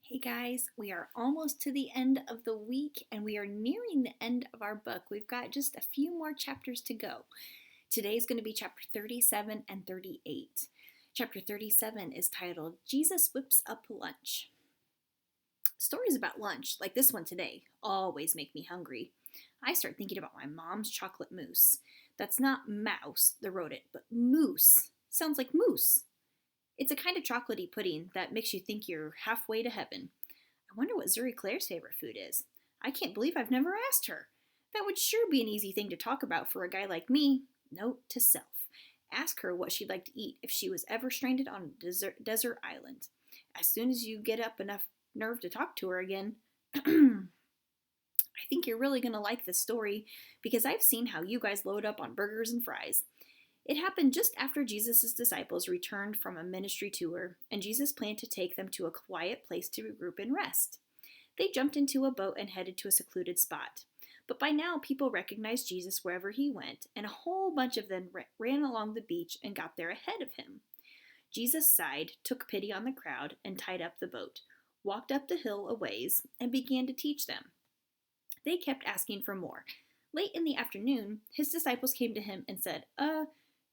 Hey guys, we are almost to the end of the week and we are nearing the end of our book. We've got just a few more chapters to go. Today is going to be chapter 37 and 38. Chapter 37 is titled Jesus Whips Up Lunch. Stories about lunch, like this one today, always make me hungry. I start thinking about my mom's chocolate mousse. That's not mouse, the rodent, but moose. Sounds like moose. It's a kind of chocolatey pudding that makes you think you're halfway to heaven. I wonder what Zuri Claire's favorite food is. I can't believe I've never asked her. That would sure be an easy thing to talk about for a guy like me. Note to self. Ask her what she'd like to eat if she was ever stranded on a desert island. As soon as you get up enough nerve to talk to her again, I think you're really going to like this story because I've seen how you guys load up on burgers and fries. It happened just after Jesus' disciples returned from a ministry tour, and Jesus planned to take them to a quiet place to regroup and rest. They jumped into a boat and headed to a secluded spot. But by now, people recognized Jesus wherever he went, and a whole bunch of them ran along the beach and got there ahead of him. Jesus sighed, took pity on the crowd, and tied up the boat, walked up the hill a ways, and began to teach them. They kept asking for more. Late in the afternoon, his disciples came to him and said,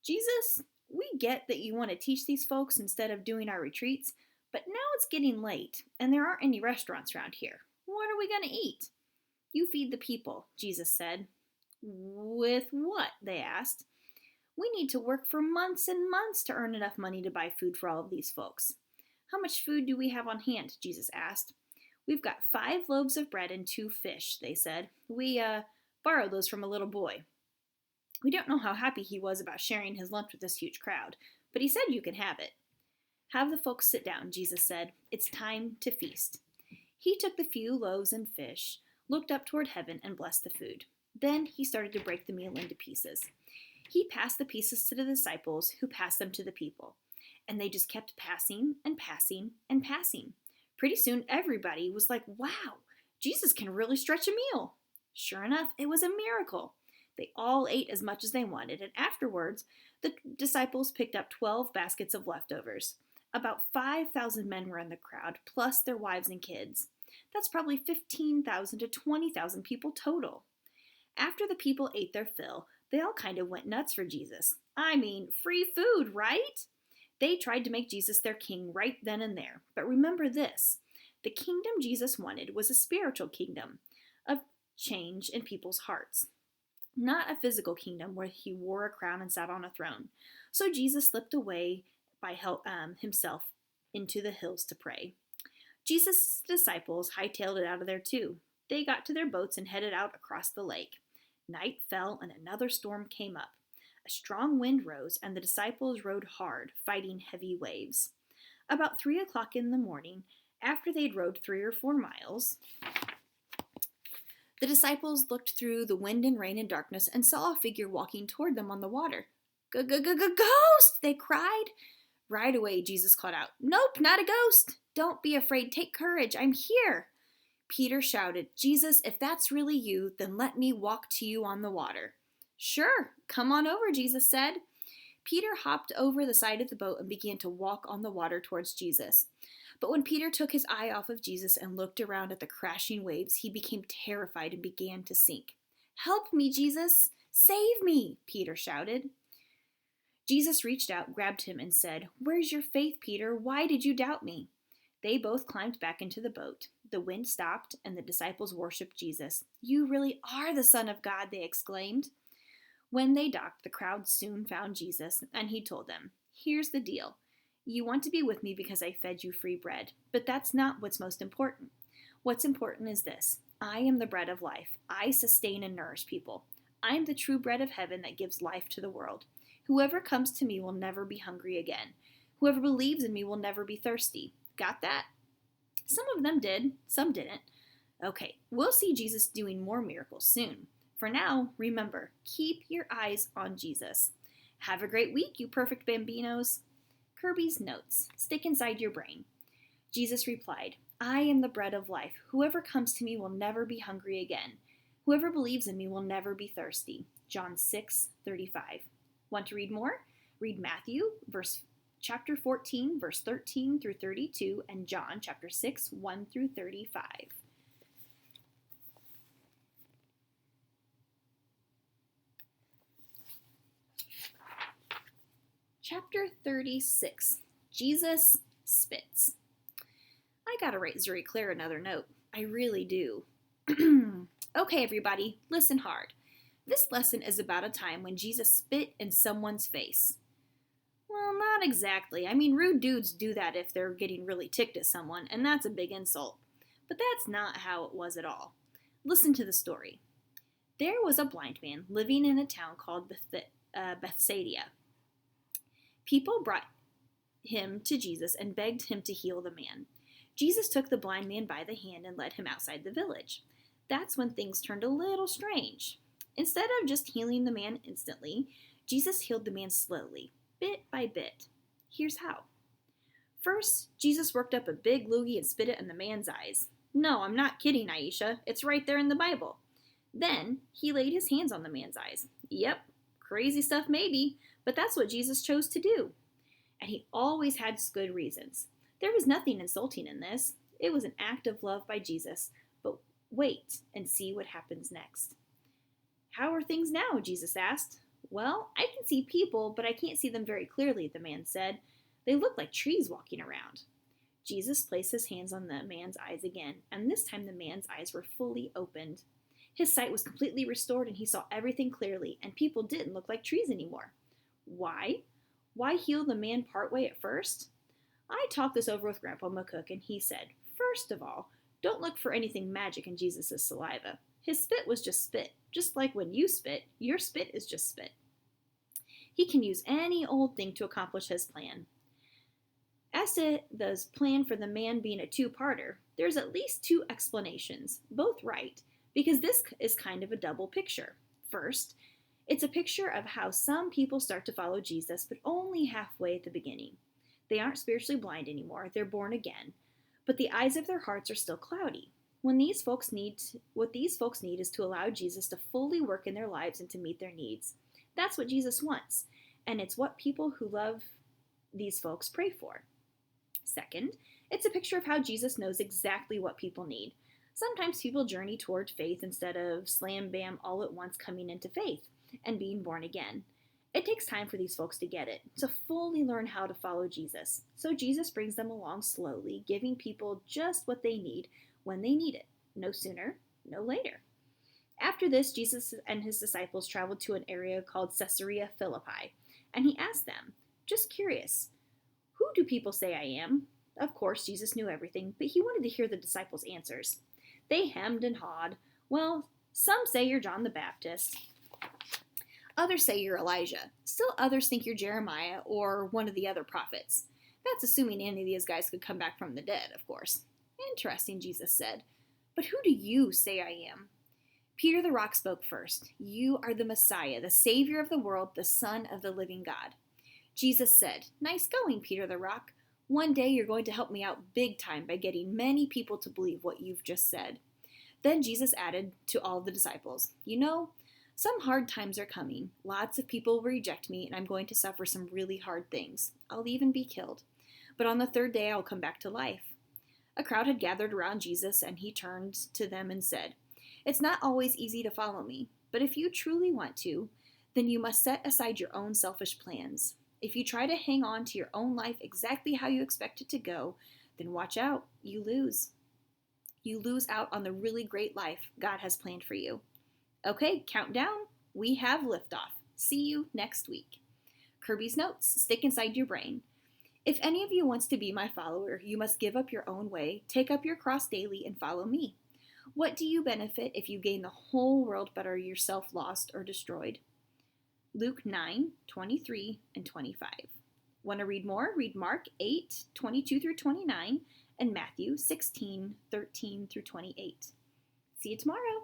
Jesus, we get that you want to teach these folks instead of doing our retreats, but now it's getting late, and there aren't any restaurants around here. What are we going to eat? You feed the people, Jesus said. With what? They asked. We need to work for months and months to earn enough money to buy food for all of these folks. How much food do we have on hand? Jesus asked. We've got 5 loaves of bread and 2 fish, they said. We borrowed those from a little boy. We don't know how happy he was about sharing his lunch with this huge crowd, but he said you can have it. Have the folks sit down, Jesus said. It's time to feast. He took the few loaves and fish, looked up toward heaven, and blessed the food. Then he started to break the meal into pieces. He passed the pieces to the disciples, who passed them to the people. And they just kept passing and passing and passing. Pretty soon, everybody was like, wow, Jesus can really stretch a meal. Sure enough, it was a miracle. They all ate as much as they wanted, and afterwards, the disciples picked up 12 baskets of leftovers. About 5,000 men were in the crowd, plus their wives and kids. That's probably 15,000 to 20,000 people total. After the people ate their fill, they all kind of went nuts for Jesus. I mean, free food, right? They tried to make Jesus their king right then and there. But remember this, the kingdom Jesus wanted was a spiritual kingdom of change in people's hearts. Not a physical kingdom where he wore a crown and sat on a throne. So Jesus slipped away by himself into the hills to pray. Jesus' disciples hightailed it out of there too. They got to their boats and headed out across the lake. Night fell and another storm came up. A strong wind rose and the disciples rowed hard, fighting heavy waves. About 3 o'clock in the morning, after they'd rowed 3 or 4 miles, the disciples looked through the wind and rain and darkness and saw a figure walking toward them on the water. Ghost! They cried. Right away, Jesus called out, Nope, not a ghost. Don't be afraid. Take courage. I'm here. Peter shouted, Jesus, if that's really you, then let me walk to you on the water. Sure, come on over, Jesus said. Peter hopped over the side of the boat and began to walk on the water towards Jesus. But when Peter took his eye off of Jesus and looked around at the crashing waves, he became terrified and began to sink. Help me, Jesus! Save me! Peter shouted. Jesus reached out, grabbed him, and said, Where's your faith, Peter? Why did you doubt me? They both climbed back into the boat. The wind stopped, and the disciples worshipped Jesus. You really are the Son of God, they exclaimed. When they docked, the crowd soon found Jesus, and he told them, Here's the deal. You want to be with me because I fed you free bread, but that's not what's most important. What's important is this. I am the bread of life. I sustain and nourish people. I am the true bread of heaven that gives life to the world. Whoever comes to me will never be hungry again. Whoever believes in me will never be thirsty. Got that? Some of them did, some didn't. Okay, we'll see Jesus doing more miracles soon. For now, remember, keep your eyes on Jesus. Have a great week, you perfect bambinos. Kirby's notes. Stick inside your brain. Jesus replied, I am the bread of life. Whoever comes to me will never be hungry again. Whoever believes in me will never be thirsty. John 6:35. Want to read more? Read Matthew chapter 14, verse 13 through 32, and John chapter 6, 1 through 35. Chapter 36, Jesus Spits. I gotta write Zuri Claire another note. I really do. Okay, everybody, listen hard. This lesson is about a time when Jesus spit in someone's face. Well, not exactly. I mean, rude dudes do that if they're getting really ticked at someone, and that's a big insult. But that's not how it was at all. Listen to the story. There was a blind man living in a town called Bethsaida. People brought him to Jesus and begged him to heal the man. Jesus took the blind man by the hand and led him outside the village. That's when things turned a little strange. Instead of just healing the man instantly, Jesus healed the man slowly, bit by bit. Here's how. First, Jesus worked up a big loogie and spit it in the man's eyes. No, I'm not kidding, Aisha. It's right there in the Bible. Then, he laid his hands on the man's eyes. Yep, crazy stuff maybe, but that's what Jesus chose to do. And he always had good reasons. There was nothing insulting in this. It was an act of love by Jesus. But wait and see what happens next. How are things now? Jesus asked. Well, I can see people, but I can't see them very clearly, the man said. They look like trees walking around. Jesus placed his hands on the man's eyes again, and this time the man's eyes were fully opened. His sight was completely restored, and he saw everything clearly, and people didn't look like trees anymore. Why? Why heal the man partway at first? I talked this over with Grandpa McCook, and he said, first of all, don't look for anything magic in Jesus' saliva. His spit was just spit. Just like when you spit, your spit is just spit. He can use any old thing to accomplish his plan. As to the plan for the man being a two-parter, there's at least two explanations, both right, because this is kind of a double picture. First, it's a picture of how some people start to follow Jesus, but only halfway at the beginning. They aren't spiritually blind anymore, they're born again, but the eyes of their hearts are still cloudy. What these folks need is to allow Jesus to fully work in their lives and to meet their needs. That's what Jesus wants, and it's what people who love these folks pray for. Second, it's a picture of how Jesus knows exactly what people need. Sometimes people journey toward faith instead of slam bam all at once coming into faith and being born again. It takes time for these folks to get it, to fully learn how to follow Jesus. So Jesus brings them along slowly, giving people just what they need when they need it. No sooner, no later. After this, Jesus and his disciples traveled to an area called Caesarea Philippi, and he asked them, just curious, who do people say I am? Of course, Jesus knew everything, but he wanted to hear the disciples' answers. They hemmed and hawed. Well, some say you're John the Baptist. Others say you're Elijah. Still others think you're Jeremiah or one of the other prophets. That's assuming any of these guys could come back from the dead, of course. Interesting, Jesus said. But who do you say I am? Peter the Rock spoke first. You are the Messiah, the Savior of the world, the Son of the living God. Jesus said, nice going, Peter the Rock. One day you're going to help me out big time by getting many people to believe what you've just said. Then Jesus added to all the disciples, you know, some hard times are coming. Lots of people will reject me, and I'm going to suffer some really hard things. I'll even be killed. But on the third day, I'll come back to life. A crowd had gathered around Jesus, and he turned to them and said, it's not always easy to follow me, but if you truly want to, then you must set aside your own selfish plans. If you try to hang on to your own life exactly how you expect it to go, then watch out, you lose. You lose out on the really great life God has planned for you. Okay, countdown. We have liftoff. See you next week. Kirby's notes stick inside your brain. If any of you wants to be my follower, you must give up your own way, take up your cross daily, and follow me. What do you benefit if you gain the whole world but are yourself lost or destroyed? Luke 9:23 and 25. Want to read more? Read Mark 8:22 through 29 and Matthew 16:13 through 28. See you tomorrow.